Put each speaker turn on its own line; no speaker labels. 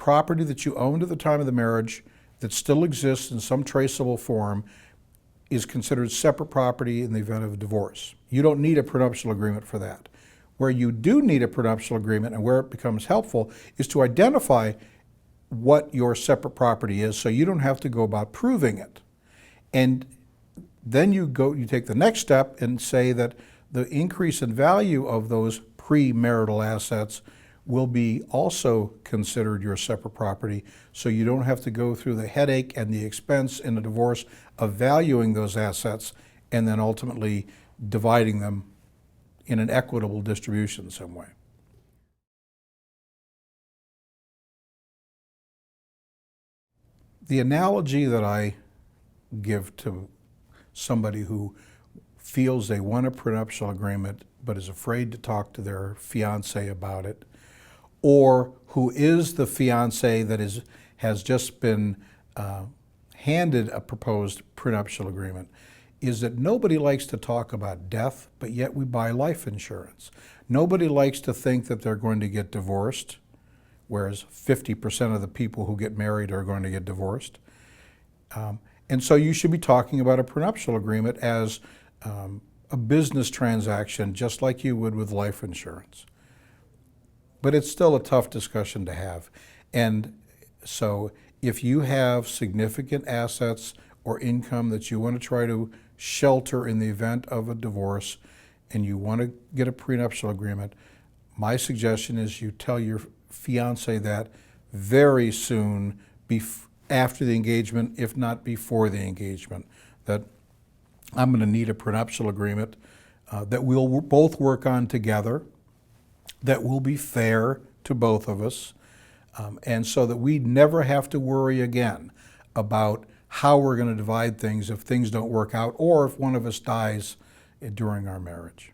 property that you owned at the time of the marriage that still exists in some traceable form is considered separate property in the event of a divorce. You don't need a prenuptial agreement for that. Where you do need a prenuptial agreement and where it becomes helpful is to identify what your separate property is so you don't have to go about proving it. And then you take the next step and say that the increase in value of those premarital assets will be also considered your separate property, so you don't have to go through the headache and the expense in a divorce of valuing those assets and then ultimately dividing them in an equitable distribution some way. The analogy that I give to somebody who feels they want a prenuptial agreement but is afraid to talk to their fiancé about it, or who is the fiancé that has just been handed a proposed prenuptial agreement, is that nobody likes to talk about death, but yet we buy life insurance. Nobody likes to think that they're going to get divorced, whereas 50% of the people who get married are going to get divorced. And so you should be talking about a prenuptial agreement as a business transaction, just like you would with life insurance. But it's still a tough discussion to have. And so if you have significant assets or income that you want to try to shelter in the event of a divorce and you want to get a prenuptial agreement, my suggestion is you tell your fiancé that very soon after the engagement, if not before the engagement, that I'm going to need a prenuptial agreement that we'll both work on together, that will be fair to both of us, and so that we never have to worry again about how we're going to divide things if things don't work out or if one of us dies during our marriage.